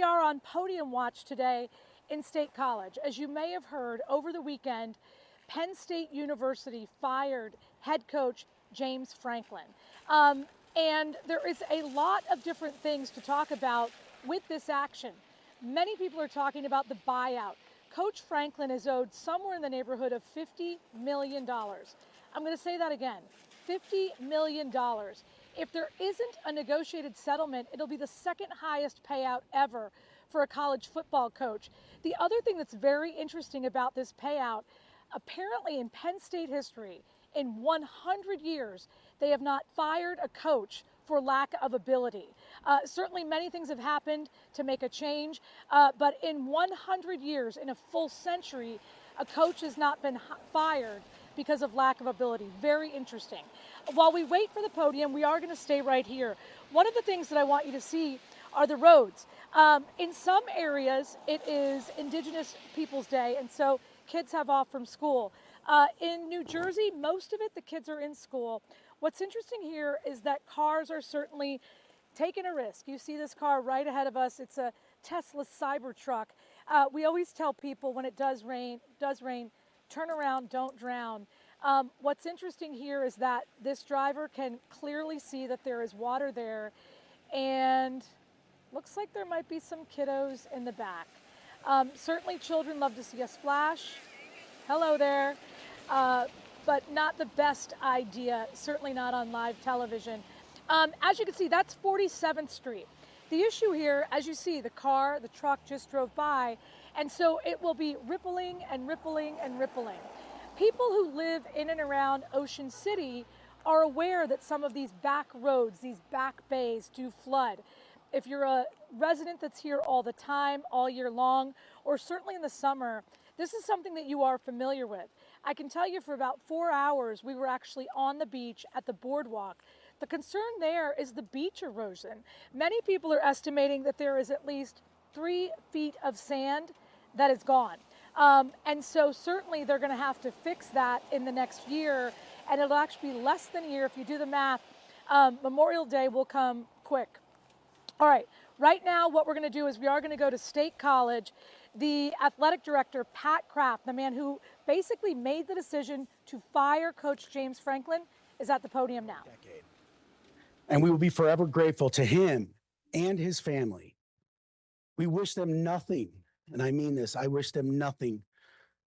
we are on podium watch today in State College. As you may have heard, over the weekend, Penn State University fired head coach James Franklin. And there is a lot of different things to talk about with this action. Many people are talking about the buyout. Coach Franklin is owed somewhere in the neighborhood of $50 million. I'm going to say that again, $50 million. If there isn't a negotiated settlement, it'll be the second highest payout ever for a college football coach. The other thing that's very interesting about this payout, apparently in Penn State history, in 100 years, they have not fired a coach for lack of ability. Certainly many things have happened to make a change, but in 100 years, in a full century, a coach has not been fired because of lack of ability. Very interesting. While we wait for the podium, we are going to stay right here. One of the things that I want you to see are the roads. In some areas, it is Indigenous Peoples Day, and so kids have off from school. In New Jersey, most of it, the kids are in school. What's interesting here is that cars are certainly taking a risk. You see this car right ahead of us. It's a Tesla Cybertruck. We always tell people when it does rain, turn around, don't drown. What's interesting here is that this driver can clearly see that there is water there, and looks like there might be some kiddos in the back. Certainly children love to see a splash. Hello there. But not the best idea, certainly not on live television. As you can see, that's 47th Street. The issue here, as you see, the truck just drove by, and so it will be rippling and rippling and rippling. People who live in and around Ocean City are aware that some of these back roads, these back bays do flood. If you're a resident that's here all the time, all year long, or certainly in the summer, this is something that you are familiar with. I can tell you for about 4 hours, we were actually on the beach at the boardwalk. The concern there is the beach erosion. Many people are estimating that there is at least 3 feet of sand that is gone. And so certainly they're gonna have to fix that in the next year, and it'll actually be less than a year if you do the math. Memorial Day will come quick. All right, right now what we're gonna do is we are gonna go to State College. The athletic director, Pat Kraft, the man who basically made the decision to fire Coach James Franklin, is at the podium now. And we will be forever grateful to him and his family. We wish them nothing, and I mean this, I wish them nothing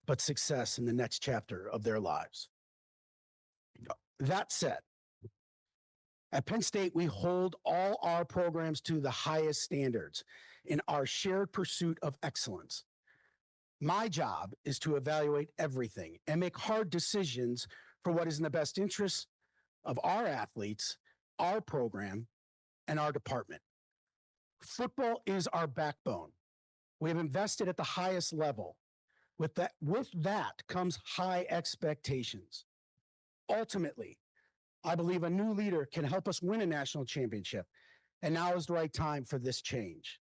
but success in the next chapter of their lives. That said, at Penn State, we hold all our programs to the highest standards in our shared pursuit of excellence. My job is to evaluate everything and make hard decisions for what is in the best interest of our athletes, our program, and our department. Football is our backbone. We have invested at the highest level. With that comes high expectations. Ultimately, I believe a new leader can help us win a national championship, and now is the right time for this change.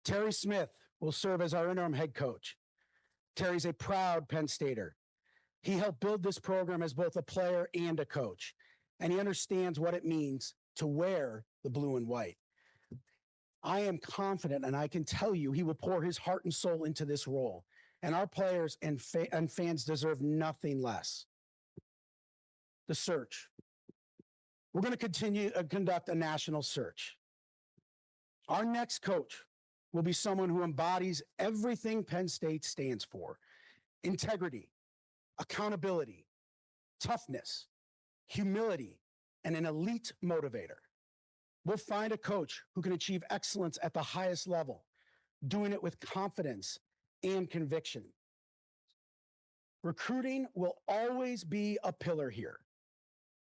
Terry Smith will serve as our interim head coach. Terry's a proud Penn Stater. He helped build this program as both a player and a coach, and he understands what it means to wear the blue and white. I am confident, and I can tell you he will pour his heart and soul into this role, and our players and fans deserve nothing less. The search. We're going to continue to conduct a national search. Our next coach will be someone who embodies everything Penn State stands for: integrity, accountability, toughness, humility, and an elite motivator. We'll find a coach who can achieve excellence at the highest level, doing it with confidence and conviction. Recruiting will always be a pillar here.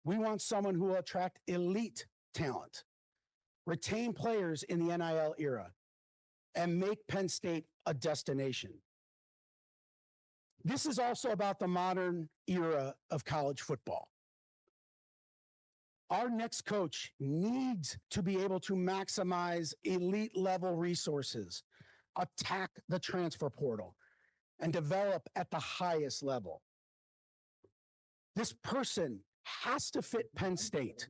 We want someone who will attract elite talent, retain players in the NIL era, and make Penn State a destination. This is also about the modern era of college football. Our next coach needs to be able to maximize elite level resources, attack the transfer portal, and develop at the highest level. This person has to fit Penn State.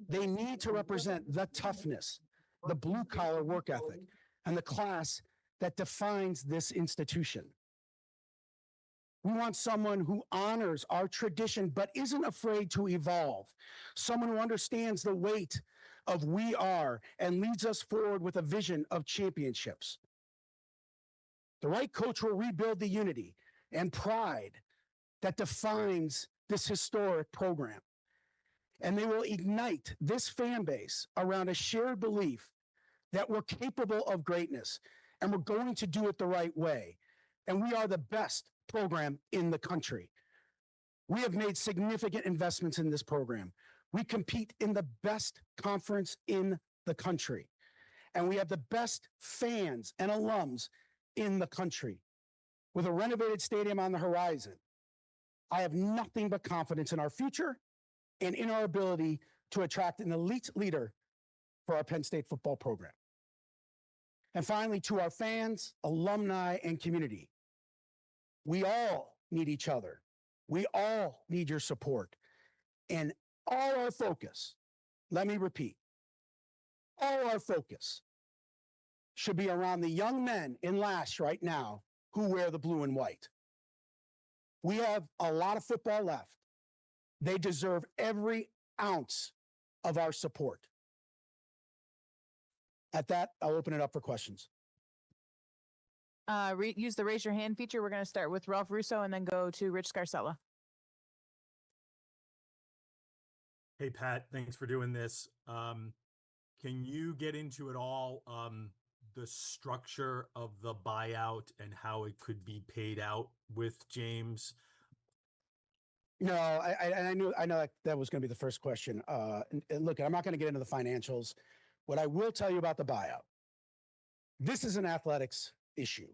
They need to represent the toughness, the blue collar work ethic, and the class that defines this institution. We want someone who honors our tradition but isn't afraid to evolve, someone who understands the weight of we are and leads us forward with a vision of championships. The right coach will rebuild the unity and pride that defines this historic program. And they will ignite this fan base around a shared belief that we're capable of greatness and we're going to do it the right way. And we are the best program in the country. We have made significant investments in this program. We compete in the best conference in the country. And we have the best fans and alums in the country. With a renovated stadium on the horizon, I have nothing but confidence in our future and in our ability to attract an elite leader for our Penn State football program. And finally, to our fans, alumni, and community, we all need each other. We all need your support. And all our focus, let me repeat, all our focus should be around the young men in Lash right now who wear the blue and white. We have a lot of football left. They deserve every ounce of our support. At that, I'll open it up for questions. Use the raise your hand feature. We're going to start with Ralph Russo and then go to Rich Scarcella. Hey, Pat, thanks for doing this. Can you get into it all, the structure of the buyout and how it could be paid out with James? No, I know that was going to be the first question. And look, I'm not going to get into the financials. What I will tell you about the buyout, this is an athletics issue.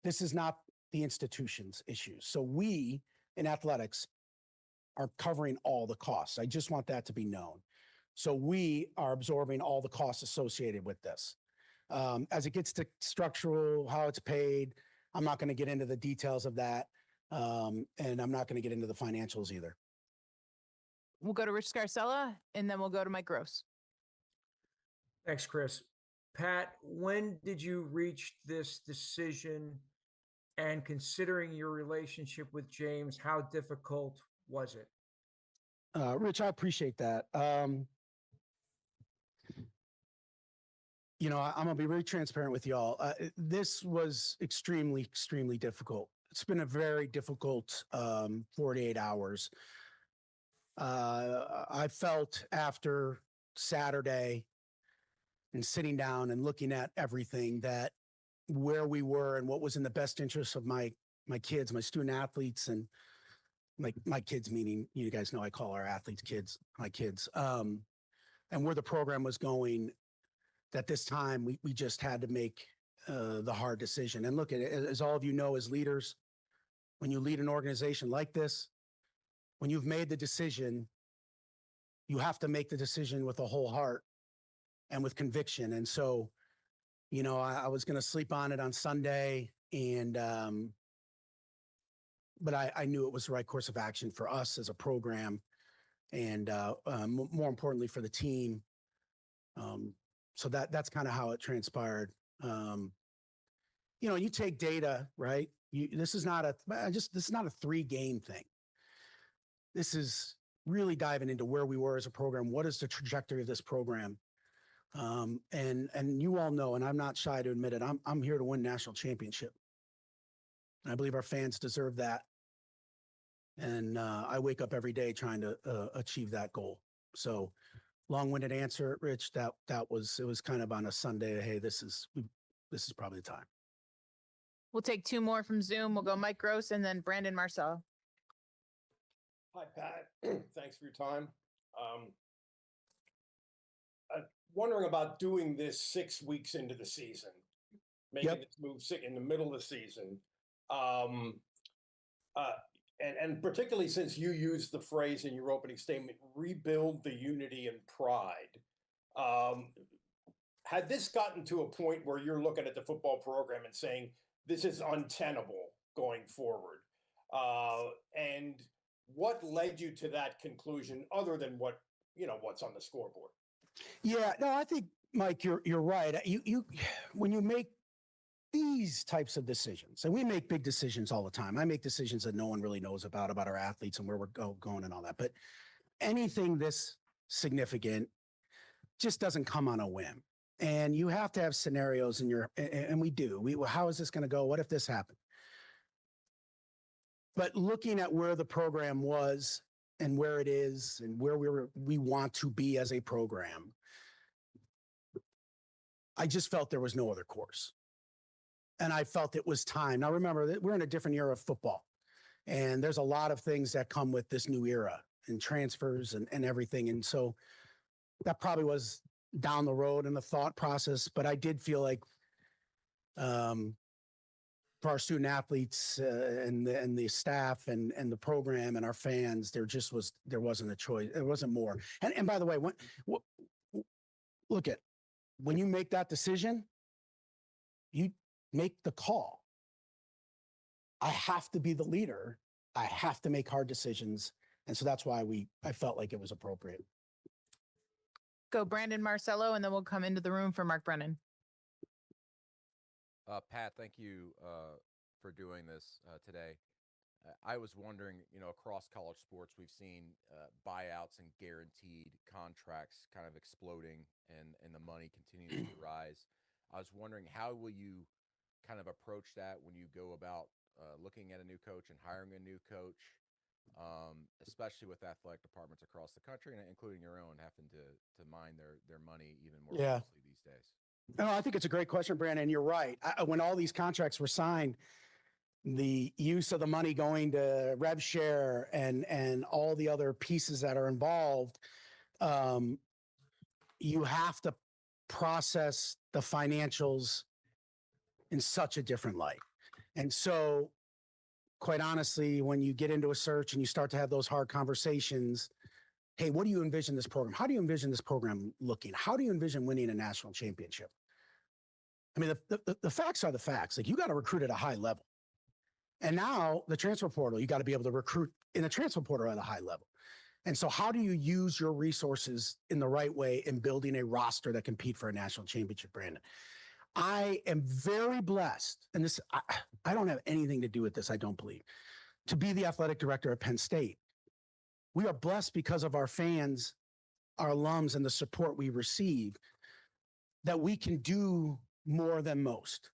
This is not the institution's issue. So we in athletics are covering all the costs. I just want that to be known. So we are absorbing all the costs associated with this. As it gets to structural, how it's paid, I'm not going to get into the details of that. And I'm not going to get into the financials either. We'll go to Rich Scarcella and then we'll go to Mike Gross. Thanks, Chris. Pat, when did you reach this decision? And considering your relationship with James, how difficult was it? Rich, I appreciate that. You know, I'm going to be very transparent with y'all. This was extremely, extremely difficult. It's been a very difficult 48 hours. I felt after Saturday and sitting down and looking at everything that where we were and what was in the best interest of my kids, my student athletes, and my kids, meaning you guys know I call our athletes kids, my kids, and where the program was going. That this time we just had to make the hard decision. And look, at it, as all of you know, as leaders, when you lead an organization like this, when you've made the decision, you have to make the decision with a whole heart and with conviction. And so, you know, I was going to sleep on it on Sunday, and but I knew it was the right course of action for us as a program, and more importantly for the team. So that's kind of how it transpired. You know, you take data, right? This is not a 3-game thing. This is really diving into where we were as a program. What is the trajectory of this program? And you all know, and I'm not shy to admit it, I'm here to win national championship. And I believe our fans deserve that. And I wake up every day trying to achieve that goal. So long-winded answer, Rich, it was kind of on a Sunday. Hey, this is probably the time. We'll take 2 more from Zoom. We'll go Mike Gross and then Brandon Marcel. Hi, Pat. Thanks for your time. Wondering about doing this 6 weeks into the season, making this move in the middle of the season. And particularly since you used the phrase in your opening statement, rebuild the unity and pride. Had this gotten to a point where you're looking at the football program and saying, this is untenable going forward? And what led you to that conclusion other than what's on the scoreboard? Yeah, no, I think, Mike, you're right. When you make these types of decisions, and we make big decisions all the time. I make decisions that no one really knows about our athletes and where we're going and all that. But anything this significant just doesn't come on a whim. And you have to have scenarios in your, and we do. How is this going to go? What if this happened? But looking at where the program was and where it is and where we want to be as a program, I just felt there was no other course. And I felt it was time. Now, remember that we're in a different era of football. And there's a lot of things that come with this new era and transfers and everything. And so that probably was down the road in the thought process. But I did feel like for our student athletes and the staff and the program and our fans, there wasn't a choice. There wasn't more. And by the way, when you make that decision, you make the call. I have to be the leader. I have to make hard decisions. And so that's why I felt like it was appropriate. Go Brandon Marcello, and then we'll come into the room for Mark Brennan. Pat, thank you for doing this today. I was wondering, across college sports, we've seen buyouts and guaranteed contracts kind of exploding and the money continues to rise. I was wondering, how will you kind of approach that when you go about looking at a new coach and hiring a new coach, especially with athletic departments across the country, and including your own, having to mind their money even more closely these days? No, I think it's a great question, Brandon. You're right. When all these contracts were signed, the use of the money going to rev share and all the other pieces that are involved, you have to process the financials in such a different light. And so, quite honestly, when you get into a search and you start to have those hard conversations, hey, what do you envision this program? How do you envision this program looking? How do you envision winning a national championship? I mean, the facts are the facts. Like, you got to recruit at a high level. And now the transfer portal, you got to be able to recruit in the transfer portal at a high level. And so how do you use your resources in the right way in building a roster that compete for a national championship, Brandon? I am very blessed, and this, I don't have anything to do with this, I don't believe, to be the athletic director at Penn State. We are blessed because of our fans, our alums, and the support we receive, that we can do more than most,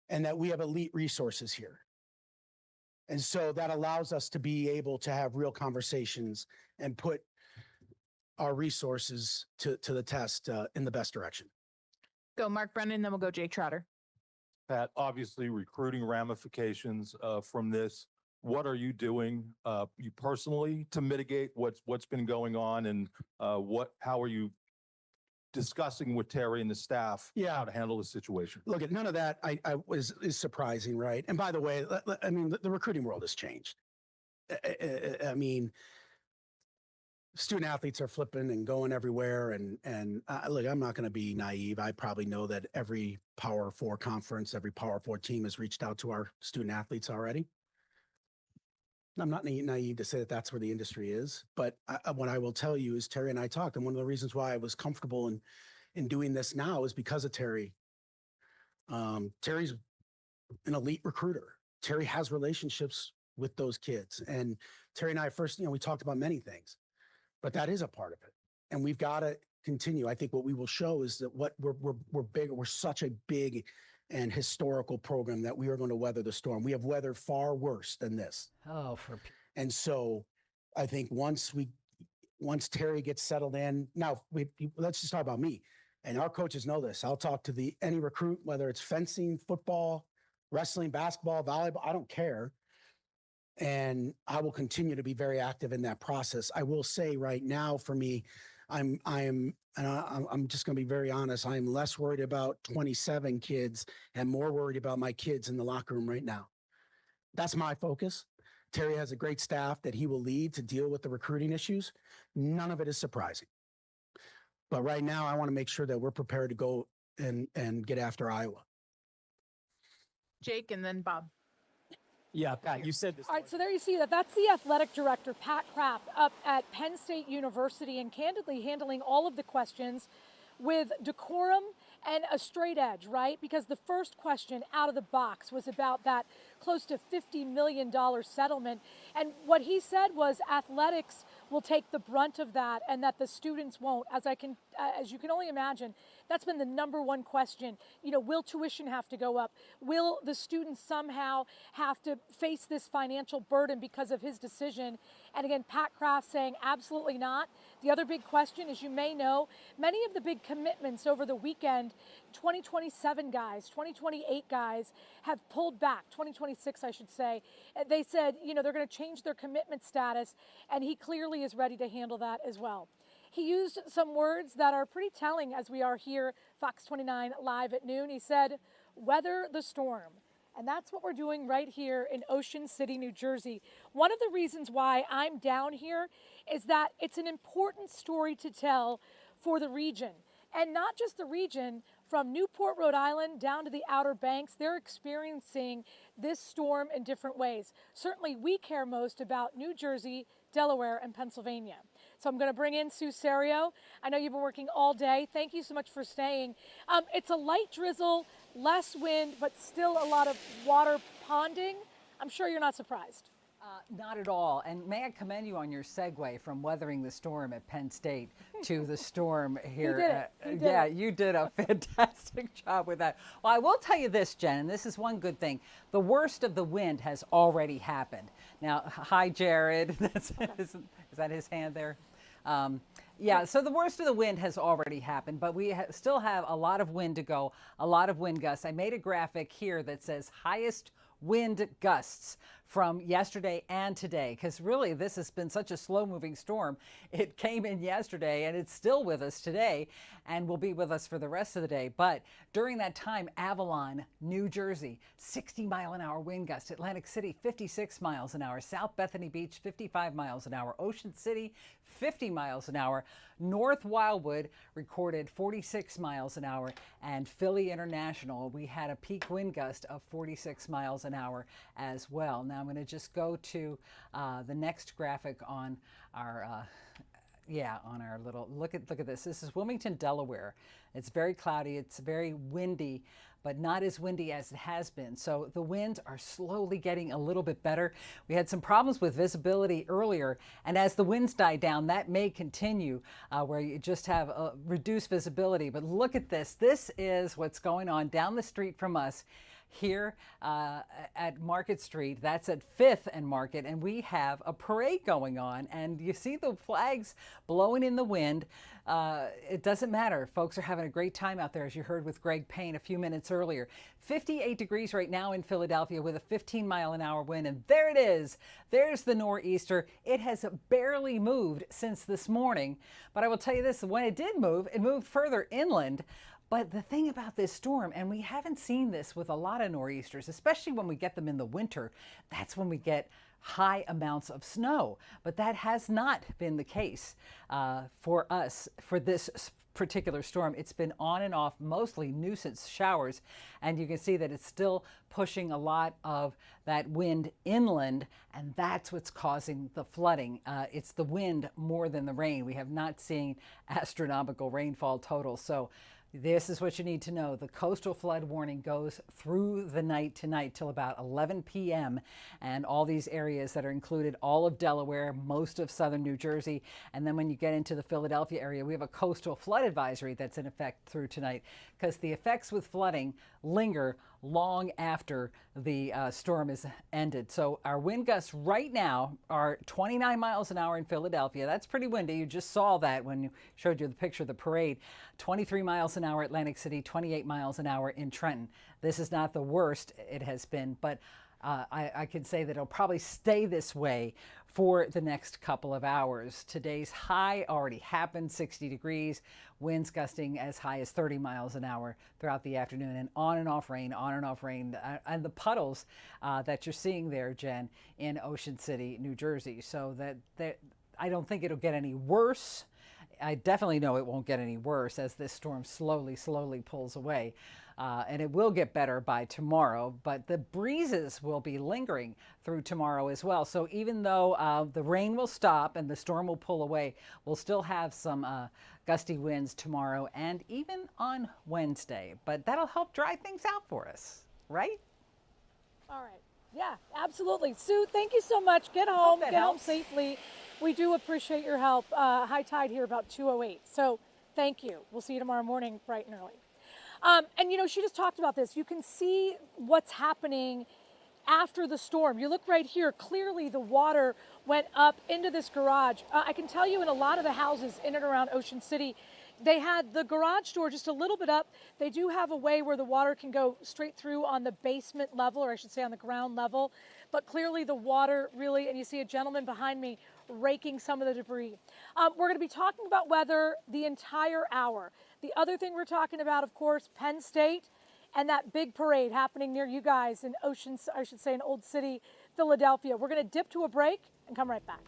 and that we have elite resources here. And so that allows us to be able to have real conversations and put our resources to the test in the best direction. Go Mark Brennan, then we'll go Jake Trotter. Pat, obviously recruiting ramifications from this. What are you doing, you personally, to mitigate what's been going on, and how are you discussing with Terry and the staff how to handle the situation? Look, none of that is surprising, right? And by the way, I mean, the recruiting world has changed. I mean, student athletes are flipping and going everywhere. And look, I'm not going to be naive. I probably know that every Power 4 conference, every Power 4 team has reached out to our student athletes already. I'm not naive to say that that's where the industry is. But what I will tell you is Terry and I talked. And one of the reasons why I was comfortable in doing this now is because of Terry. Terry's an elite recruiter. Terry has relationships with those kids. And Terry and I first, we talked about many things. But that is a part of it. And we've got to continue. I think what we will show is that we're big. We're such a big and historical program that we are going to weather the storm. We have weathered far worse than this. And so I think once Terry gets settled in, now let's just talk about me. And our coaches know this. I'll talk to any recruit, whether it's fencing, football, wrestling, basketball, volleyball, I don't care. And I will continue to be very active in that process. I will say right now for me, I'm just going to be very honest. I'm less worried about 27 kids and more worried about my kids in the locker room right now. That's my focus. Terry has a great staff that he will lead to deal with the recruiting issues. None of it is surprising. But right now, I want to make sure that we're prepared to go and get after Iowa. Jake, and then Bob. Yeah, Pat, you said this. All right, so there you see that's the athletic director, Pat Kraft, up at Penn State University, and candidly handling all of the questions with decorum and a straight edge, right? Because the first question out of the box was about that close to $50 million settlement. And what he said was athletics will take the brunt of that and that the students won't. As you can only imagine, that's been the number one question. You know, will tuition have to go up? Will the students somehow have to face this financial burden because of his decision? And again, Pat Kraft saying absolutely not. The other big question, as you may know, many of the big commitments over the weekend, 2027 guys, 2028 guys have pulled back, 2026 I should say. They said, you know, they're going to change their commitment status, and he clearly is ready to handle that as well. He used some words that are pretty telling as we are here, Fox 29 live at noon. He said, weather the storm. And that's what we're doing right here in Ocean City, New Jersey. One of the reasons why I'm down here is that it's an important story to tell for the region. And not just the region, from Newport, Rhode Island down to the Outer Banks, they're experiencing this storm in different ways. Certainly we care most about New Jersey, Delaware, and Pennsylvania. So I'm going to bring in Sue Serio. I know you've been working all day. Thank you so much for staying. It's a light drizzle, less wind, but still a lot of water ponding. I'm sure you're not surprised. Not at all. And may I commend you on your segue from weathering the storm at Penn State to the storm here. You did a fantastic job with that. Well, I will tell you this, Jen, and this is one good thing. The worst of the wind has already happened. Now, hi, Jared. Is that his hand there? Yeah, so the worst of the wind has already happened, but we still have a lot of wind to go, a lot of wind gusts. I made a graphic here that says highest wind gusts from yesterday and today, because really this has been such a slow-moving storm. It came in yesterday and it's still with us today and will be with us for the rest of the day. But during that time, Avalon, New Jersey, 60-mile-an-hour wind gust. Atlantic City, 56 miles an hour. South Bethany Beach, 55 miles an hour. Ocean City, 50 miles an hour. North Wildwood recorded 46 miles an hour. And Philly International, we had a peak wind gust of 46 miles an hour as well. Now I'm going to just go to the next graphic on our on our little look at this. This is Wilmington, Delaware. It's very cloudy, it's very windy, but not as windy as it has been. So the winds are slowly getting a little bit better. We had some problems with visibility earlier, and as the winds die down, that may continue where you just have reduced visibility. But look at this. This is what's going on down the street from us here at Market Street. That's at 5th and Market, and we have a parade going on, and you see the flags blowing in the wind. It doesn't matter. Folks are having a great time out there, as you heard with Greg Payne a few minutes earlier. 58 degrees right now in Philadelphia with a 15-mile-an-hour wind, and there it is. There's the nor'easter. It has barely moved since this morning, but I will tell you this, when it did move, it moved further inland. But the thing about this storm, and we haven't seen this with a lot of nor'easters, especially when we get them in the winter, that's when we get high amounts of snow. But that has not been the case for us for this particular storm. It's been on and off, mostly nuisance showers, and you can see that it's still pushing a lot of that wind inland, and that's what's causing the flooding. It's the wind more than the rain. We have not seen astronomical rainfall totals. So this is what you need to know. The coastal flood warning goes through the night tonight till about 11 p.m. And all these areas that are included, all of Delaware, most of southern New Jersey. And then when you get into the Philadelphia area, we have a coastal flood advisory that's in effect through tonight, because the effects with flooding linger long after the storm is ended. So our wind gusts right now are 29 miles an hour in Philadelphia. That's pretty windy. You just saw that when you showed you the picture of the parade. 23 miles an hour Atlantic City, 28 miles an hour in Trenton. This is not the worst it has been, but I can say that it'll probably stay this way for the next couple of hours. Today's high already happened, 60 degrees, winds gusting as high as 30 miles an hour throughout the afternoon, and on and off rain, and the puddles that you're seeing there, Jen, in Ocean City, New Jersey. So that I don't think it'll get any worse. I definitely know it won't get any worse as this storm slowly pulls away. And it will get better by tomorrow, but the breezes will be lingering through tomorrow as well. So even though the rain will stop and the storm will pull away, we'll still have some gusty winds tomorrow and even on Wednesday. But that'll help dry things out for us, right? All right. Yeah, absolutely. Sue, thank you so much. Get home. Get home helps. safely. We do appreciate your help. High tide here about 2:08. So thank you. We'll see you tomorrow morning bright and early. And, you know, she just talked about this. You can see what's happening after the storm. You look right here. Clearly, the water went up into this garage. I can tell you in a lot of the houses in and around Ocean City, they had the garage door just a little bit up. They do have a way where the water can go straight through on the basement level, or I should say on the ground level. But clearly the water really, and you see a gentleman behind me raking some of the debris. We're going to be talking about weather the entire hour. The other thing we're talking about, of course, Penn State and that big parade happening near you guys in in Old City, Philadelphia. We're going to dip to a break and come right back.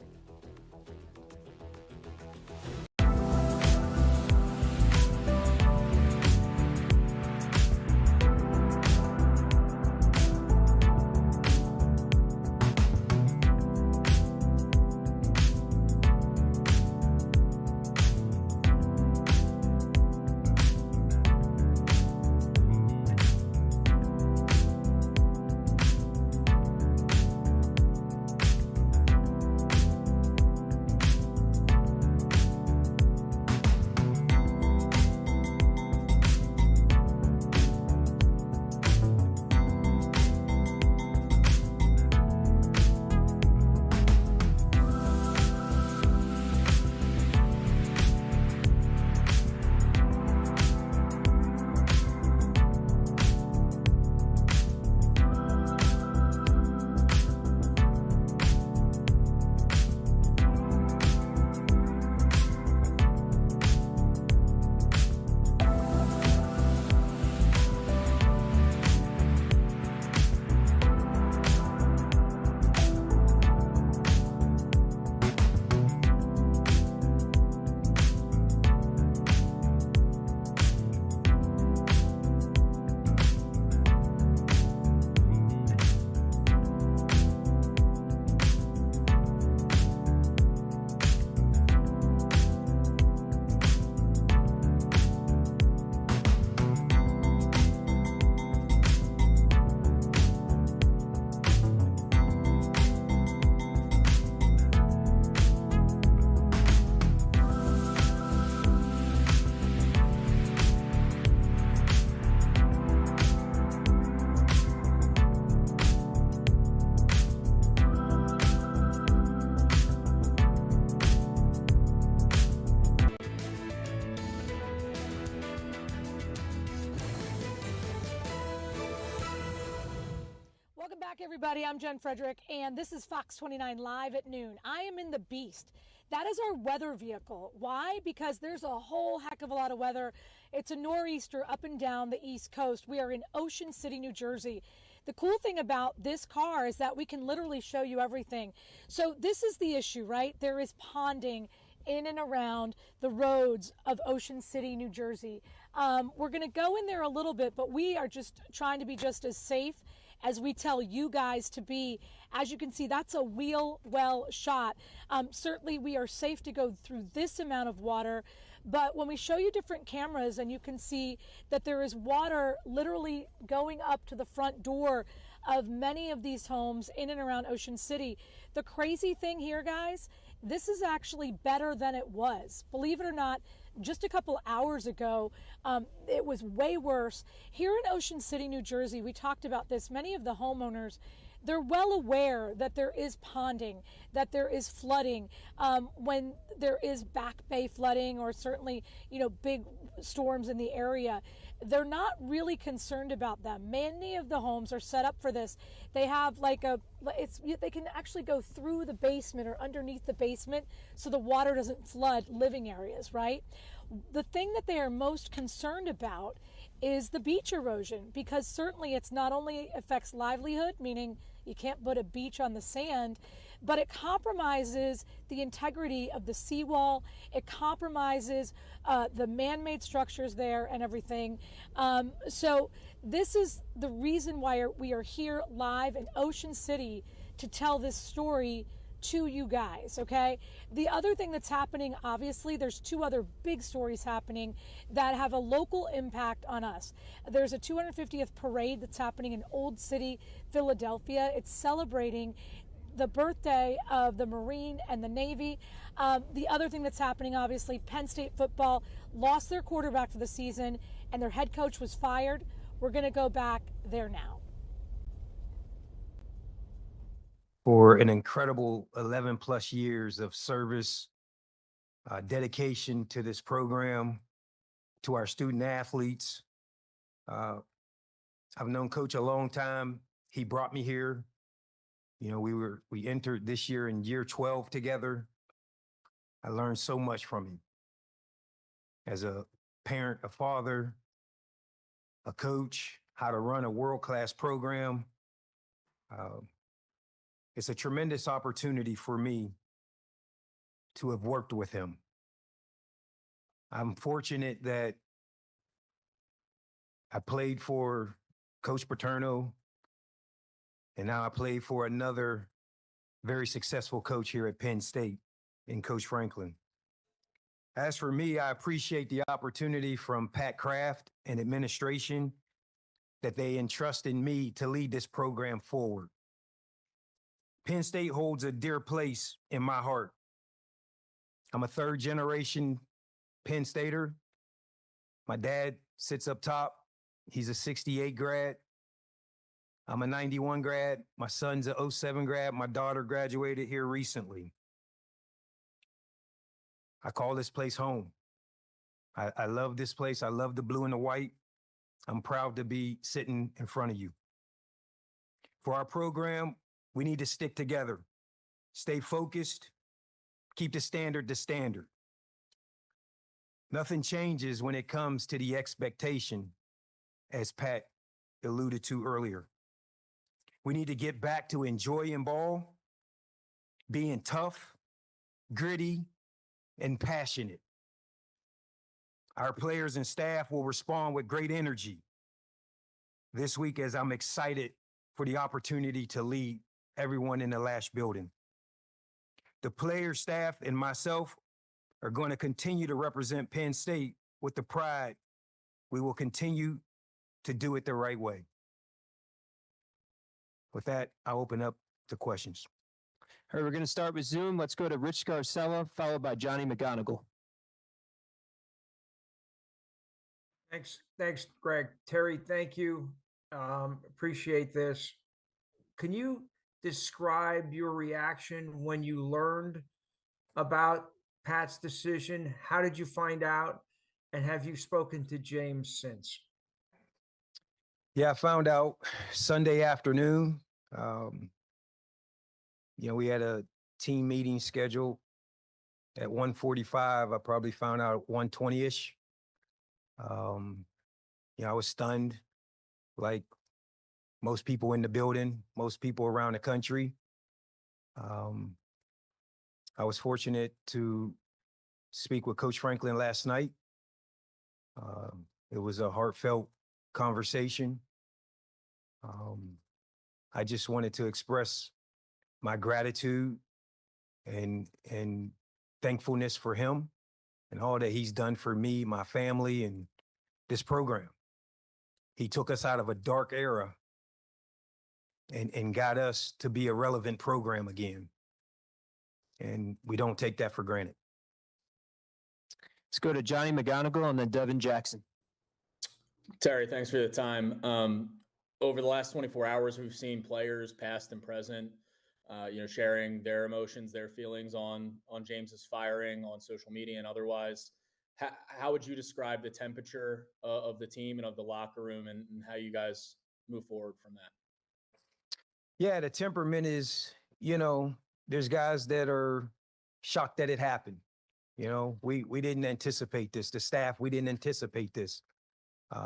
Everybody, I'm Jen Frederick, and this is Fox 29 Live at noon. I am in the Beast. That is our weather vehicle. Why? Because there's a whole heck of a lot of weather. It's a nor'easter up and down the East Coast. We are in Ocean City, New Jersey. The cool thing about this car is that we can literally show you everything. So this is the issue, right? There is ponding in and around the roads of Ocean City, New Jersey. We're going to go in there a little bit, but we are just trying to be just as safe as we tell you guys to be. As you can see, that's a wheel well shot. Certainly we are safe to go through this amount of water, but when we show you different cameras and you can see that there is water literally going up to the front door of many of these homes in and around Ocean City. The crazy thing here, guys, this is actually better than it was. Believe it or not, just a couple hours ago, it was way worse. Here in Ocean City, New Jersey, we talked about this. Many of the homeowners, they're well aware that there is ponding, that there is flooding. When there is back bay flooding or certainly, big storms in the area, they're not really concerned about them. Many of the homes are set up for this. They have they can actually go through the basement or underneath the basement so the water doesn't flood living areas, right? The thing that they are most concerned about is the beach erosion, because certainly it's not only affects livelihood, meaning you can't put a beach on the sand, but it compromises the integrity of the seawall. It compromises the man-made structures there and everything. So this is the reason why we are here live in Ocean City to tell this story to you guys, okay? The other thing that's happening, obviously, there's two other big stories happening that have a local impact on us. There's a 250th parade that's happening in Old City, Philadelphia. It's celebrating the birthday of the Marine and the Navy. The other thing that's happening, obviously, Penn State football lost their quarterback for the season and their head coach was fired. We're going to go back there now. For an incredible 11 plus years of service, dedication to this program, to our student athletes. I've known Coach a long time. He brought me here. You know, we entered this year in year 12 together. I learned so much from him. As a parent, a father, a coach, how to run a world-class program. It's a tremendous opportunity for me to have worked with him. I'm fortunate that I played for Coach Paterno, and now I play for another very successful coach here at Penn State in Coach Franklin. As for me, I appreciate the opportunity from Pat Kraft and administration that they entrust in me to lead this program forward. Penn State holds a dear place in my heart. I'm a third generation Penn Stater. My dad sits up top. He's a 68 grad. I'm a 91 grad. My son's a 07 grad. My daughter graduated here recently. I call this place home. I love this place. I love the blue and the white. I'm proud to be sitting in front of you. For our program, we need to stick together, stay focused, keep the standard the standard. Nothing changes when it comes to the expectation, as Pat alluded to earlier. We need to get back to enjoying ball, being tough, gritty, and passionate. Our players and staff will respond with great energy this week as I'm excited for the opportunity to lead everyone in the Lash building. The players, staff, and myself are going to continue to represent Penn State with the pride. We will continue to do it the right way. With that, I'll open up to questions. All right, we're going to start with Zoom. Let's go to Rich Garcella, followed by Johnny McGonigal. Thanks, Greg. Terry, thank you. Appreciate this. Can you describe your reaction when you learned about Pat's decision? How did you find out? And have you spoken to James since? Yeah, I found out Sunday afternoon. We had a team meeting scheduled at 1:45. I probably found out at 1:20-ish. I was stunned, like most people in the building, most people around the country. I was fortunate to speak with Coach Franklin last night. It was a heartfelt conversation. I just wanted to express my gratitude and thankfulness for him and all that he's done for me, my family, and this program. He took us out of a dark era and got us to be a relevant program again. And we don't take that for granted. Let's go to Johnny McGonigal and then Devin Jackson. Terry, thanks for the time. Over the last 24 hours, we've seen players, past and present, sharing their emotions, their feelings on James's firing on social media and otherwise. How would you describe the temperature of the team and of the locker room and how you guys move forward from that? Yeah, the temperament is, there's guys that are shocked that it happened. We didn't anticipate this. The staff, we didn't anticipate this,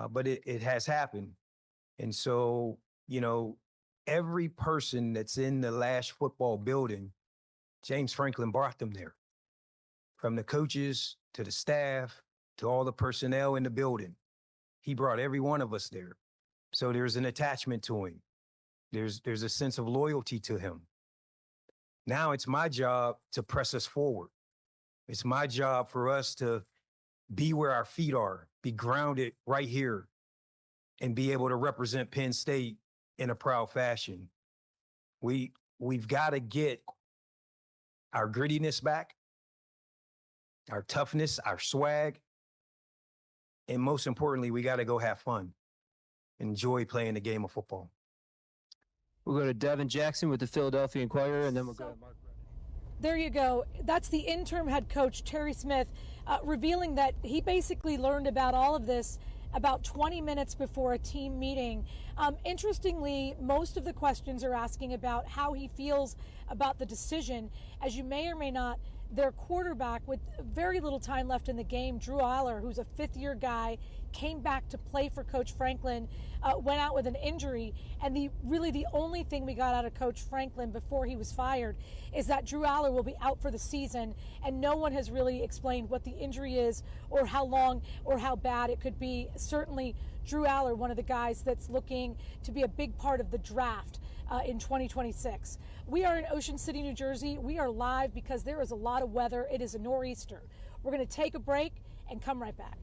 but it has happened. And so, every person that's in the Lash football building, James Franklin brought them there. From the coaches to the staff to all the personnel in the building. He brought every one of us there. So there's an attachment to him. There's a sense of loyalty to him. Now it's my job to press us forward. It's my job for us to be where our feet are, be grounded right here, and be able to represent Penn State in a proud fashion. We've got to get our grittiness back, our toughness, our swag, and most importantly, we got to go have fun. Enjoy playing the game of football. We'll go to Devin Jackson with the Philadelphia Inquirer, and then we'll go to Mark. There you go. That's the interim head coach, Terry Smith, revealing that he basically learned about all of this about 20 minutes before a team meeting. Interestingly, most of the questions are asking about how he feels about the decision. As you may or may not, their quarterback, with very little time left in the game, Drew Aller, who's a fifth-year guy, came back to play for Coach Franklin, went out with an injury. And the only thing we got out of Coach Franklin before he was fired is that Drew Aller will be out for the season, and no one has really explained what the injury is or how long or how bad it could be. Certainly, Drew Aller, one of the guys that's looking to be a big part of the draft in 2026. We are in Ocean City, New Jersey. We are live because there is a lot of weather. It is a nor'easter. We're going to take a break and come right back.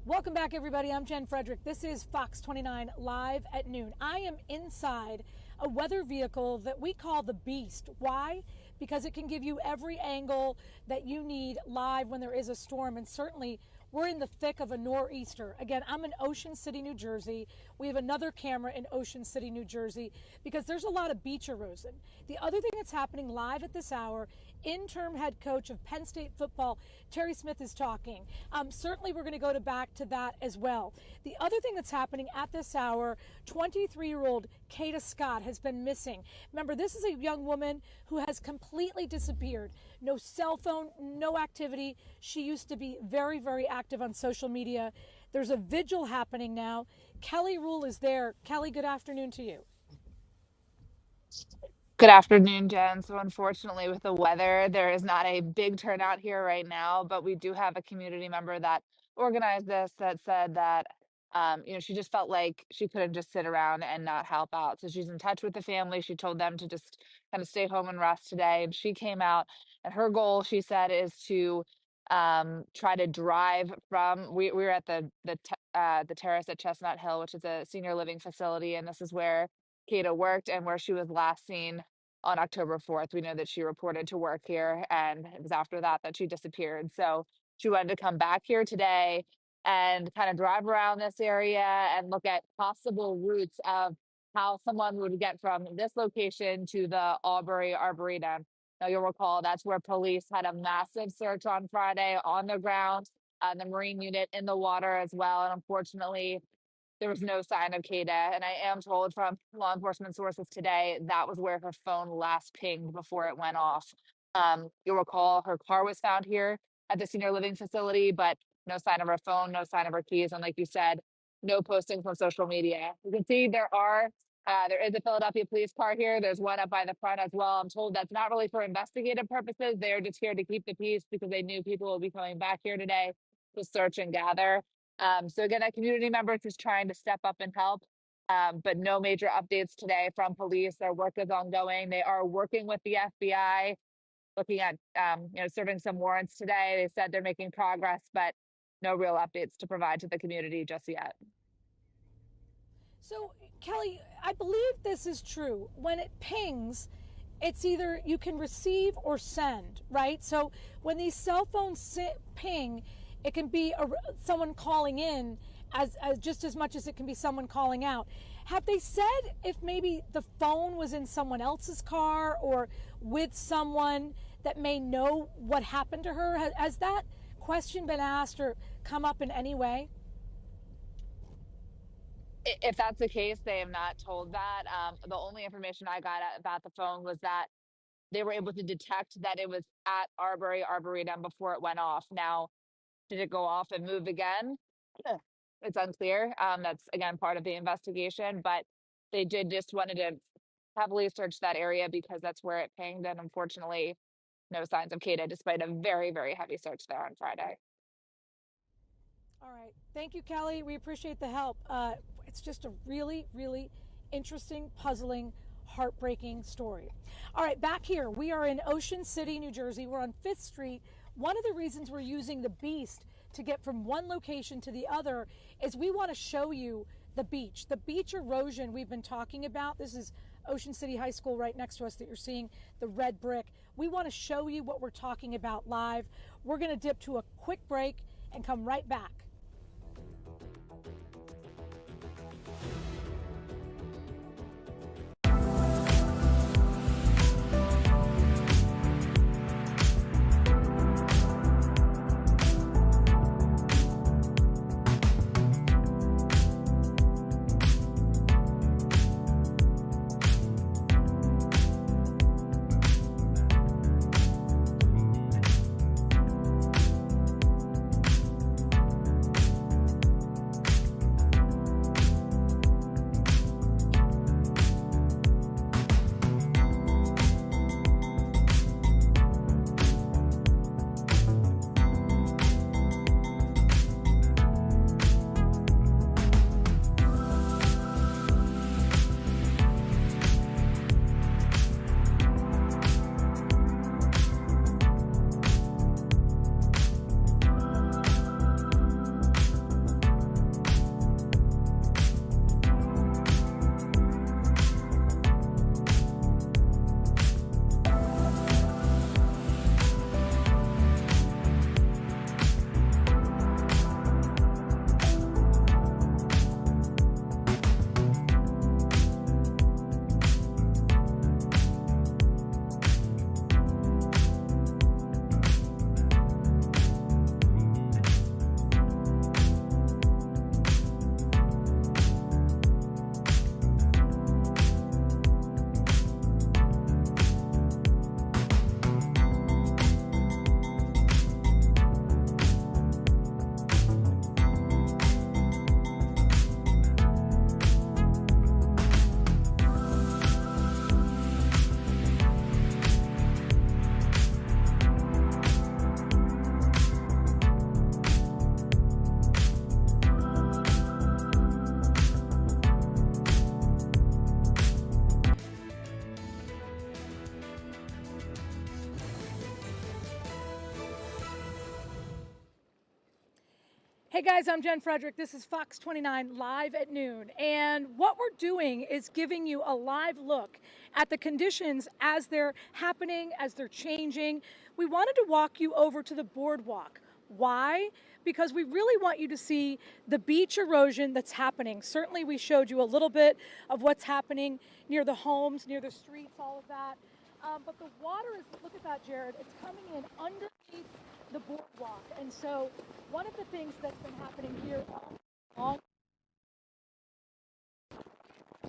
Welcome back, everybody. I'm Jen Frederick. This is Fox 29 live at noon. I am inside a weather vehicle that we call the Beast. Why? Because it can give you every angle that you need live when there is a storm, and certainly we're in the thick of a nor'easter. Again, I'm in Ocean City, New Jersey. We have another camera in Ocean City, New Jersey, because there's a lot of beach erosion. The other thing that's happening live at this hour, interim head coach of Penn State Football, Terry Smith, is talking. Certainly we're going to go back to that as well. The other thing that's happening at this hour, 23-year-old Kata Scott has been missing. Remember, this is a young woman who has completely disappeared. No cell phone, no activity. She used to be very, very active on social media. There's a vigil happening now. Kelly Rule is there. Kelly, good afternoon to you. Good afternoon, Jen. So unfortunately, with the weather, there is not a big turnout here right now, but we do have a community member that organized this that said that, she just felt like she couldn't just sit around and not help out. So she's in touch with the family. She told them to just kind of stay home and rest today. And she came out, and her goal, she said, is to try to drive from. We were at the terrace at Chestnut Hill, which is a senior living facility, and this is where Kata worked and where she was last seen on October 4th. We know that she reported to work here, and it was after that that she disappeared. So she wanted to come back here today and kind of drive around this area and look at possible routes of how someone would get from this location to the Albury Arboretum. Now, you'll recall that's where police had a massive search on Friday on the ground, the Marine unit in the water as well. And unfortunately, there was no sign of Kada. And I am told from law enforcement sources today that was where her phone last pinged before it went off. You'll recall her car was found here at the senior living facility, but no sign of her phone, no sign of her keys. And like you said, no postings on social media. You can see there is a Philadelphia police car here. There's one up by the front as well. I'm told that's not really for investigative purposes. They're just here to keep the peace because they knew people will be coming back here today to search and gather. So again, a community member is just trying to step up and help, but no major updates today from police. Their work is ongoing. They are working with the FBI, looking at serving some warrants today. They said they're making progress, but no real updates to provide to the community just yet. So, Kelly, I believe this is true. When it pings, it's either you can receive or send, right? So when these cell phones ping, it can be someone calling in as just as much as it can be someone calling out. Have they said if maybe the phone was in someone else's car or with someone that may know what happened to her? Has that question been asked or come up in any way? If that's the case, they have not told that. The only information I got about the phone was that they were able to detect that it was at Albury Arboretum before it went off. Now, did it go off and move again? It's unclear. That's, again, part of the investigation, but they just wanted to heavily search that area because that's where it pinged. And unfortunately, no signs of Kada, despite a very, very heavy search there on Friday. All right. Thank you, Kelly. We appreciate the help. It's just a really, really interesting, puzzling, heartbreaking story. All right, back here. We are in Ocean City, New Jersey. We're on 5th Street. One of the reasons we're using the Beast to get from one location to the other is we want to show you the beach erosion we've been talking about. This is Ocean City High School right next to us that you're seeing, the red brick. We want to show you what we're talking about live. We're going to dip to a quick break and come right back. Hey guys, I'm Jen Frederick. This is Fox 29 live at noon. And what we're doing is giving you a live look at the conditions as they're happening, as they're changing. We wanted to walk you over to the boardwalk. Why? Because we really want you to see the beach erosion that's happening. Certainly we showed you a little bit of what's happening near the homes, near the streets, all of that. But the water is, look at that, Jared, it's coming in underneath the boardwalk. And so one of the things that's been happening here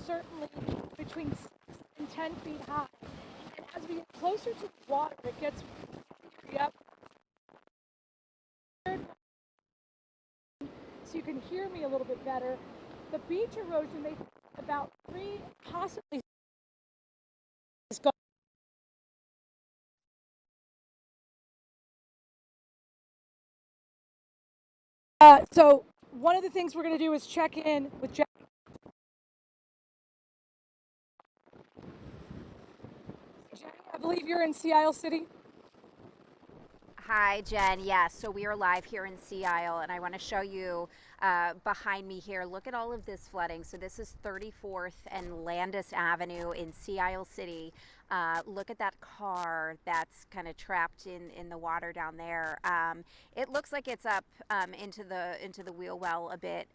certainly between 6 and 10 feet high. And as we get closer to the water, it gets up. So you can hear me a little bit better. The beach erosion, they about 3, possibly is going. So one of the things we're going to do is check in with Jeff. Jenny, I believe you're in Sea Isle City. Hi, Jen. Yes, so we are live here in Sea Isle, and I want to show you behind me here. Look at all of this flooding. So this is 34th and Landis Avenue in Sea Isle City. Look at that car that's kind of trapped in the water down there. It looks like it's up into the wheel well a bit.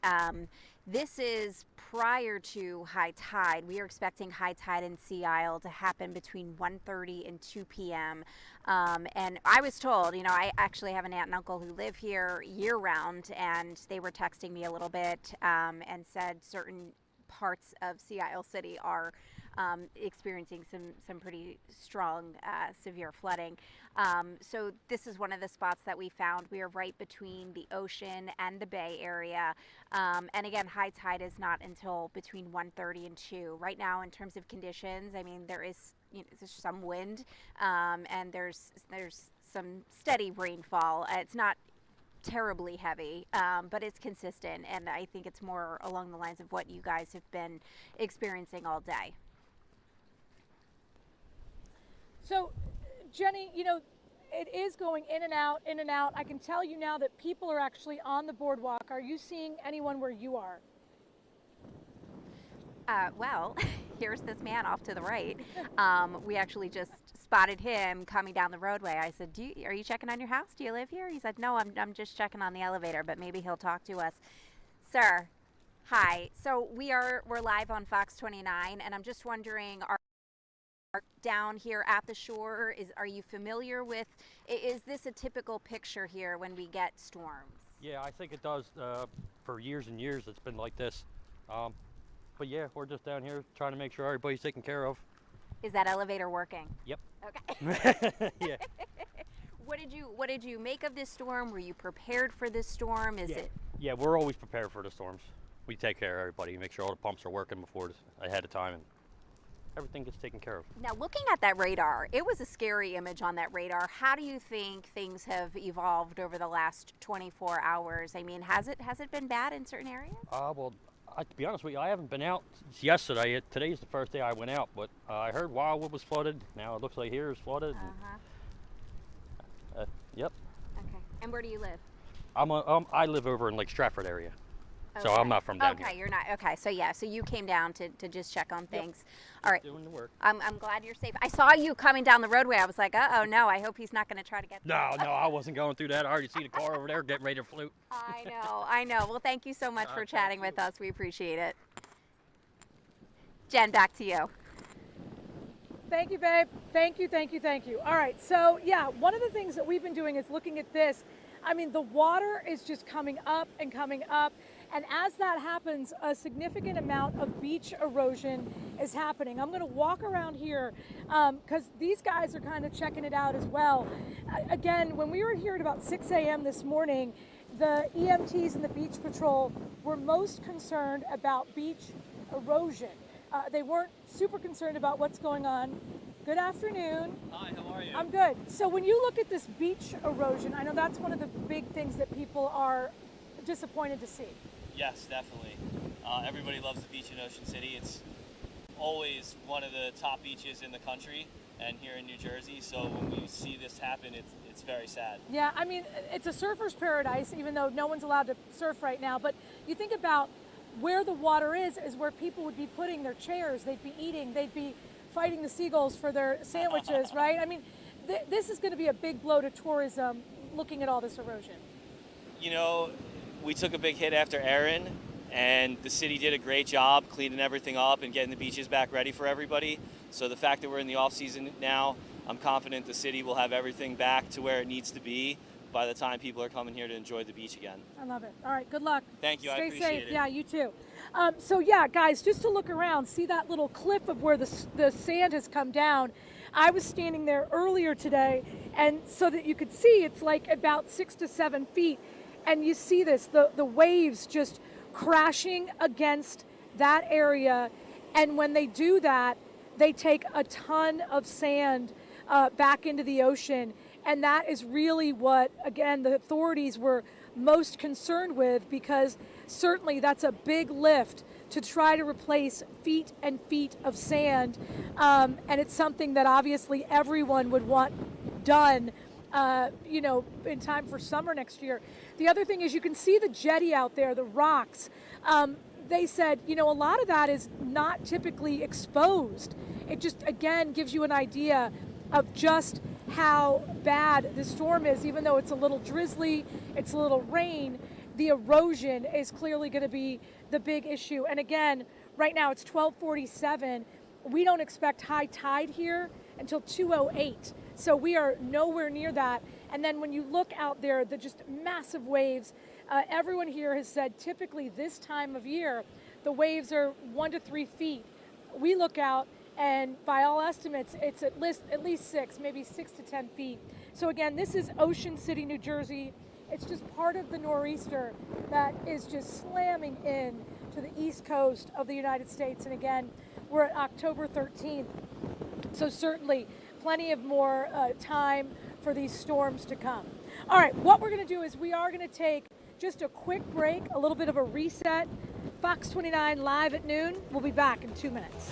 This is prior to high tide. We are expecting high tide in Sea Isle to happen between 1:30 and 2 p.m. And I was told, you know, I actually have an aunt and uncle who live here year round, and they were texting me a little bit and said certain parts of Sea Isle City are experiencing some pretty strong, severe flooding. So this is one of the spots that we found. We are right between the ocean and the Bay Area. And again, high tide is not until between 1:30 and 2. Right now, in terms of conditions, I mean, there is, you know, there's some wind and there's some steady rainfall. It's not terribly heavy, but it's consistent, and I think it's more along the lines of what you guys have been experiencing all day. So, Jenny, you know, it is going in and out, in and out. I can tell you now that people are actually on the boardwalk. Are you seeing anyone where you are? Well, here's this man off to the right. We actually just spotted him coming down the roadway. I said, are you checking on your house? Do you live here? He said, no, I'm just checking on the elevator, but maybe he'll talk to us. Sir, hi. So we're live on Fox 29, and I'm just wondering, down here at the shore, are you familiar with, is this a typical picture here when we get storms? Yeah, I think it does. For years and years it's been like this. But yeah, we're just down here trying to make sure everybody's taken care of. Is that elevator working? Yep. Okay. Yeah. What did you make of this storm? Were you prepared for this storm? Yeah, we're always prepared for the storms. We take care of everybody, make sure all the pumps are working ahead of time, and everything gets taken care of. Now, looking at that radar, it was a scary image on that radar. How do you think things have evolved over the last 24 hours? I mean, has it been bad in certain areas? Well, to be honest with you, I haven't been out since yesterday. Today's the first day I went out, but I heard Wildwood was flooded. Now it looks like here is flooded. Yep. Okay. And where do you live? I live over in Lake Stratford area. Okay. So I'm not from down here. Okay, you're not. Okay, so yeah, so you came down to just check on things. Yep. All right. Doing the work. I'm glad you're safe. I saw you coming down the roadway. I was like, uh-oh, no, I hope he's not going to try to get No, I wasn't going through that. I already see the car over there getting ready to float. I know. Well, thank you so much for chatting with us. We appreciate it. Jen, back to you. Thank you, babe. Thank you. All right, so yeah, one of the things that we've been doing is looking at this. I mean, the water is just coming up and coming up. And as that happens, a significant amount of beach erosion is happening. I'm going to walk around here because these guys are kind of checking it out as well. Again, when we were here at about 6 a.m. this morning, the EMTs and the beach patrol were most concerned about beach erosion. They weren't super concerned about what's going on. Good afternoon. Hi, how are you? I'm good. So when you look at this beach erosion, I know that's one of the big things that people are disappointed to see. Yes, definitely. Everybody loves the beach in Ocean City. It's always one of the top beaches in the country and here in New Jersey. So when we see this happen, it's it's very sad. Yeah, I mean, it's a surfer's paradise, even though no one's allowed to surf right now. But you think about where the water is where people would be putting their chairs, they'd be eating, they'd be fighting the seagulls for their sandwiches, right? I mean, this is going to be a big blow to tourism looking at all this erosion. You know, we took a big hit after Aaron, and the city did a great job cleaning everything up and getting the beaches back ready for everybody. So the fact that we're in the off season now, I'm confident the city will have everything back to where it needs to be by the time people are coming here to enjoy the beach again. I love it. All right, good luck. Thank you, I Stay appreciate safe. it. Yeah, you too. So yeah, guys, just to look around, see that little cliff of where the sand has come down. I was standing there earlier today, and so that you could see, it's like about 6 to 7 feet, and you see this, the waves just crashing against that area, and when they do that, they take a ton of sand back into the ocean. And that is really what, again, the authorities were most concerned with, because certainly that's a big lift to try to replace feet and feet of sand. And it's something that obviously everyone would want done, you know, in time for summer next year. The other thing is you can see the jetty out there, the rocks. They said, you know, a lot of that is not typically exposed. It just, again, gives you an idea of just how bad the storm is. Even though it's a little drizzly, it's a little rain, the erosion is clearly going to be the big issue. And again, right now it's 12:47. We don't expect high tide here until 2:08. So we are nowhere near that. And then when you look out there, the just massive waves, everyone here has said typically this time of year, the waves are 1 to 3 feet. We look out, and by all estimates, it's at least 6, maybe 6 to 10 feet. So again, this is Ocean City, New Jersey. It's just part of the nor'easter that is just slamming in to the east coast of the United States. And again, we're at October 13th. So certainly plenty of more time for these storms to come. All right, what we're going to do is we are going to take just a quick break, a little bit of a reset. Fox 29 live at noon. We'll be back in 2 minutes.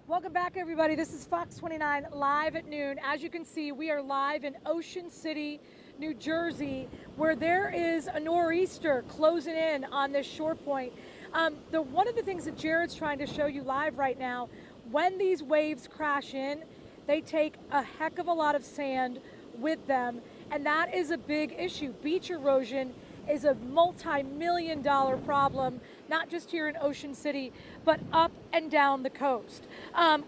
Welcome back, everybody. This is Fox 29 live at noon. As you can see, we are live in Ocean City, New Jersey, where there is a nor'easter closing in on this shore point. One of the things that Jared's trying to show you live right now, when these waves crash in, they take a heck of a lot of sand with them, and that is a big issue. Beach erosion is a multi-million-dollar problem, not just here in Ocean City, but up and down the coast.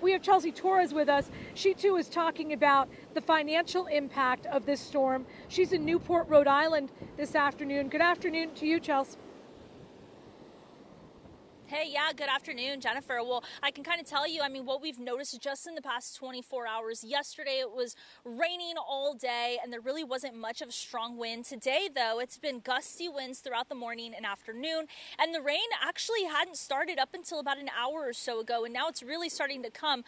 We have Chelsea Torres with us. She too is talking about the financial impact of this storm. She's in Newport, Rhode Island this afternoon. Good afternoon to you, Chelsea. Hey, yeah, good afternoon, Jennifer. Well, I can kind of tell you, I mean, what we've noticed just in the past 24 hours. Yesterday, it was raining all day, and there really wasn't much of a strong wind. Today, though, it's been gusty winds throughout the morning and afternoon, and the rain actually hadn't started up until about an hour or so ago, and now it's really starting to come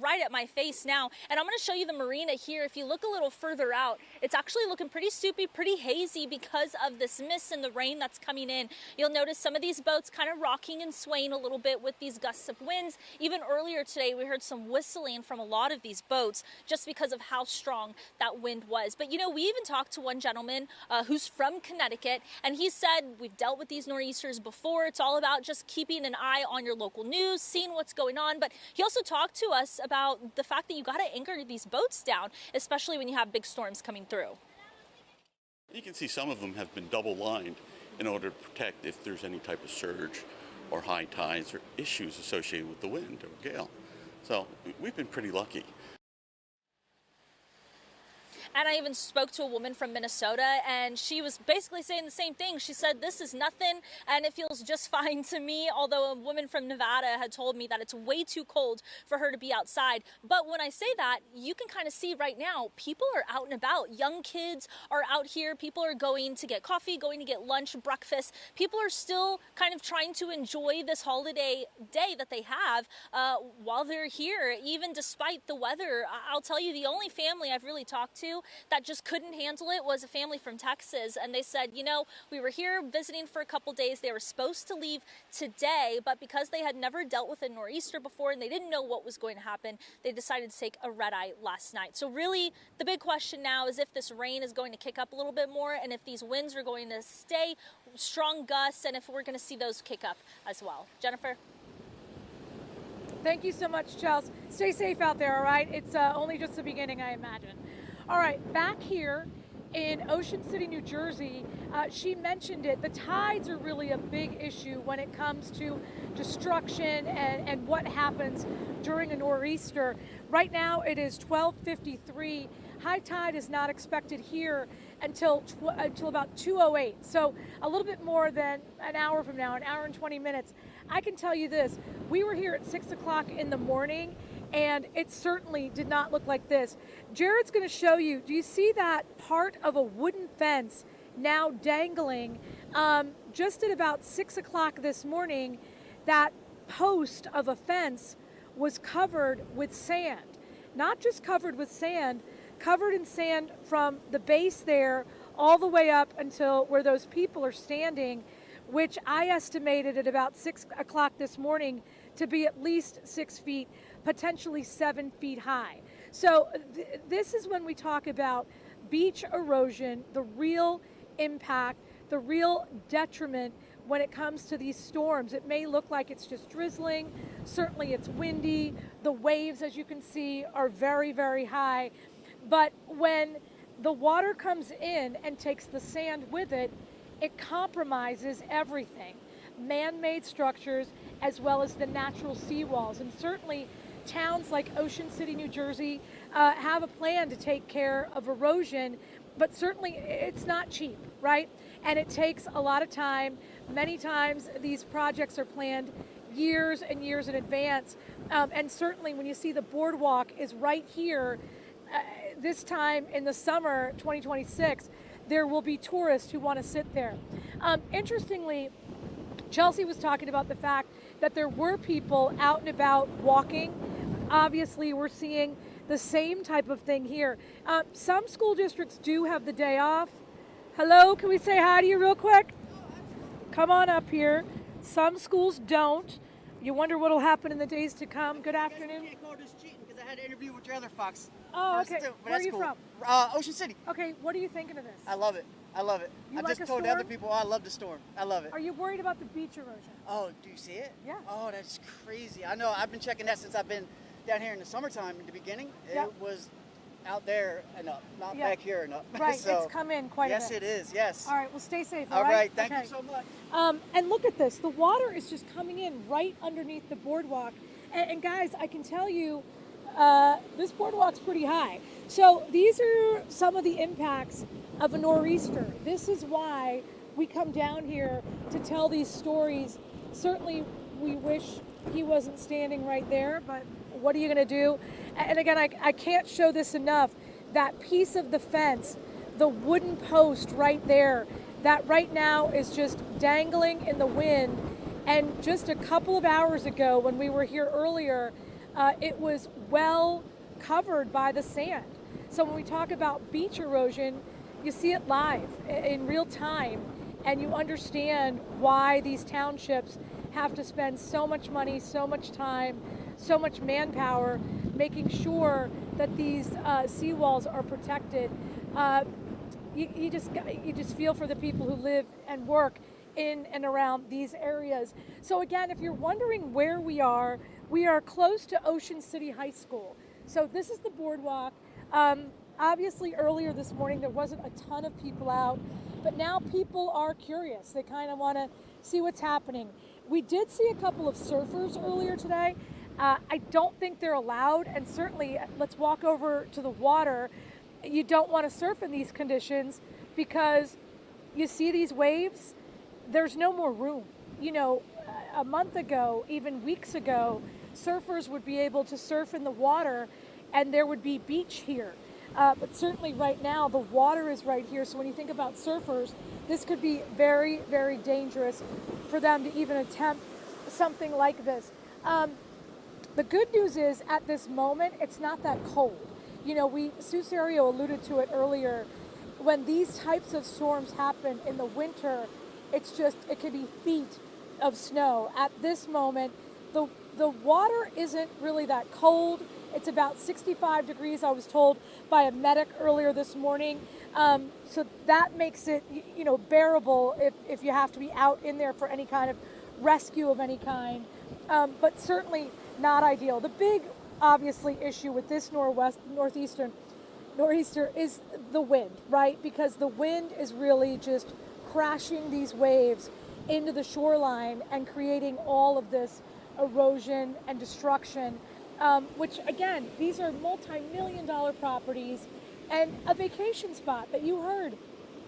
right at my face now. And I'm going to show you the marina here. If you look a little further out, it's actually looking pretty soupy, pretty hazy because of this mist and the rain that's coming in. You'll notice some of these boats kind of rocking and swaying a little bit with these gusts of winds. Even earlier today, we heard some whistling from a lot of these boats just because of how strong that wind was. But, you know, we even talked to one gentleman who's from Connecticut, and he said, we've dealt with these nor'easters before. It's all about just keeping an eye on your local news, seeing what's going on. But he also talked to us about the fact that you got to anchor these boats down, especially when you have big storms coming through. You can see some of them have been double lined in order to protect if there's any type of surge or high tides or issues associated with the wind or gale. So we've been pretty lucky. And I even spoke to a woman from Minnesota, and she was basically saying the same thing. She said, this is nothing, and it feels just fine to me, although a woman from Nevada had told me that it's way too cold for her to be outside. But when I say that, you can kind of see right now, people are out and about. Young kids are out here. People are going to get coffee, going to get lunch, breakfast. People are still kind of trying to enjoy this holiday day that they have while they're here, even despite the weather. I'll tell you, the only family I've really talked to that just couldn't handle it was a family from Texas, and they said, you know, we were here visiting for a couple days. They were supposed to leave today, but because they had never dealt with a nor'easter before and they didn't know what was going to happen, they decided to take a red-eye last night. So really, the big question now is if this rain is going to kick up a little bit more, and if these winds are going to stay strong gusts, and if we're going to see those kick up as well. Jennifer? Thank you so much, Chelsea. Stay safe out there, all right? It's only just the beginning, I imagine. All right, back here in Ocean City, New Jersey, she mentioned it. The tides are really a big issue when it comes to destruction and what happens during a nor'easter. Right now, it is 12:53. High tide is not expected here until about 2:08. So a little bit more than an hour from now, an hour and 20 minutes. I can tell you this, we were here at 6 o'clock in the morning, and it certainly did not look like this. Jared's going to show you, do you see that part of a wooden fence now dangling? Just at about 6 o'clock this morning, that post of a fence was covered with sand. Not just covered with sand, covered in sand from the base there all the way up until where those people are standing, which I estimated at about 6 o'clock this morning to be at least 6 feet, potentially 7 feet high. So this is when we talk about beach erosion, the real impact, the real detriment when it comes to these storms. It may look like it's just drizzling. Certainly it's windy. The waves, as you can see, are very, very high. But when the water comes in and takes the sand with it, it compromises everything. Man-made structures as well as the natural seawalls. And certainly towns like Ocean City, New Jersey have a plan to take care of erosion, but certainly it's not cheap, right? And it takes a lot of time. Many times these projects are planned years and years in advance. And certainly when you see the boardwalk is right here, this time in the summer 2026, there will be tourists who want to sit there. Interestingly, Chelsea was talking about the fact that there were people out and about walking. Obviously, we're seeing the same type of thing here. Some school districts do have the day off. Hello, can we say hi to you real quick? Come on up here. Some schools don't. You wonder what will happen in the days to come. Good afternoon. Because I had an interview with your other Fox. Oh, okay. Where are you from? Ocean City. Okay, what are you thinking of this? I love it. I love it. You I like just a told the storm? other people, I love the storm. I love it. Are you worried about the beach erosion? Oh, do you see it? Yeah. Oh, that's crazy. I know. I've been checking that since I've been down here in the summertime in the beginning, it was out there and up, not back here and up. Right, So, it's come in quite a bit. yes, it is, yes. All right, well, stay safe, All right, thank okay. you so much. And look at this. The water is just coming in right underneath the boardwalk. And guys, I can tell you, this boardwalk's pretty high. So these are some of the impacts of a nor'easter. This is why we come down here to tell these stories. Certainly, we wish he wasn't standing right there, but what are you going to do? And again, I can't show this enough. That piece of the fence, the wooden post right there, that right now is just dangling in the wind. And just a couple of hours ago, when we were here earlier, it was well covered by the sand. So when we talk about beach erosion, you see it live in real time, and you understand why these townships have to spend so much money, so much time, so much manpower, making sure that these seawalls are protected. You just feel for the people who live and work in and around these areas. So again, if you're wondering where we are close to Ocean City High School. So this is the boardwalk. Obviously earlier this morning there wasn't a ton of people out, but now people are curious. They kind of want to see what's happening. We did see a couple of surfers earlier today. I don't think they're allowed, and certainly let's walk over to the water. You don't want to surf in these conditions because you see these waves, there's no more room. You know, a month ago, even weeks ago, surfers would be able to surf in the water and there would be beach here. But certainly right now, the water is right here. So when you think about surfers, this could be very, very dangerous for them to even attempt something like this. The good news is at this moment, it's not that cold. You know, Sue Serio alluded to it earlier. When these types of storms happen in the winter, it could be feet of snow. At this moment, the water isn't really that cold. It's about 65 degrees, I was told by a medic earlier this morning. So that makes it, you know, bearable if you have to be out in there for any kind of rescue of any kind. But certainly not ideal. The big, obviously, issue with this nor'easter is the wind, right? Because the wind is really just crashing these waves into the shoreline and creating all of this erosion and destruction, which again, these are multi-million-dollar properties and a vacation spot that you heard.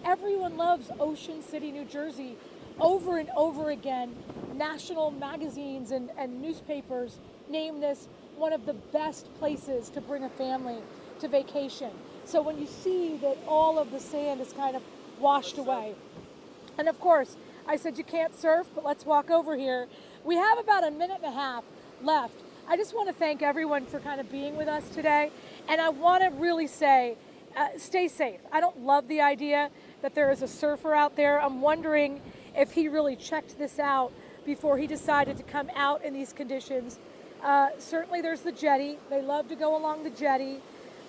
Everyone loves Ocean City, New Jersey. Over and over again, national magazines and newspapers name this one of the best places to bring a family to vacation. So when you see that all of the sand is kind of washed away, and of course, I said you can't surf, but let's walk over here. We have about a minute and a half left. I just want to thank everyone for kind of being with us today. And I want to really say, stay safe. I don't love the idea that there is a surfer out there. I'm wondering if he really checked this out before he decided to come out in these conditions. Certainly there's the jetty. They love to go along the jetty.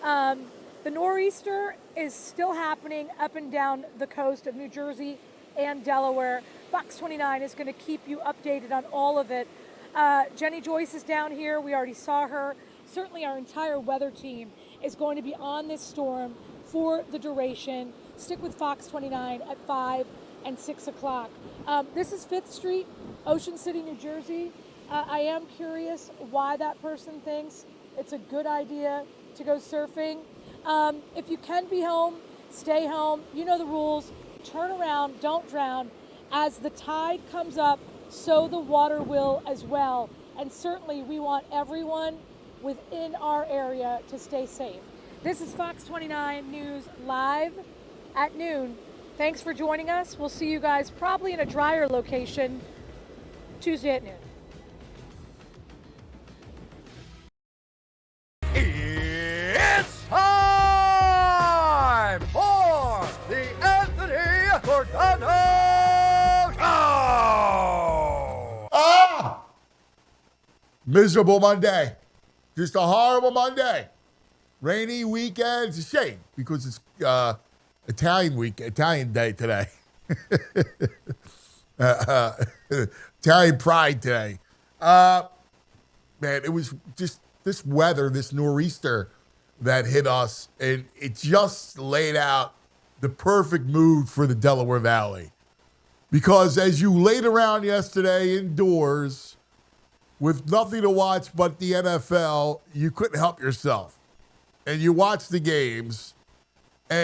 The nor'easter is still happening up and down the coast of New Jersey and Delaware. Fox 29 is going to keep you updated on all of it. Jenny Joyce is down here. We already saw her. Certainly our entire weather team is going to be on this storm for the duration. Stick with Fox 29 at 5 and 6 o'clock. This is 5th Street, Ocean City, New Jersey. I am curious why that person thinks it's a good idea to go surfing. If you can be home, stay home. You know the rules. Turn around, don't drown. As the tide comes up, so the water will as well. And certainly we want everyone within our area to stay safe. This is Fox 29 News live at noon. Thanks for joining us. We'll see you guys probably in a drier location Tuesday at noon. It's time for the Anthony Cordano Show! Ah! Miserable Monday. Just a horrible Monday. Rainy weekend. It's a shame because it's Italian day today. Italian pride today. Man, it was just this weather, this nor'easter that hit us, and it just laid out the perfect mood for the Delaware Valley. Because as you laid around yesterday indoors with nothing to watch but the NFL, you couldn't help yourself. And you watched the games,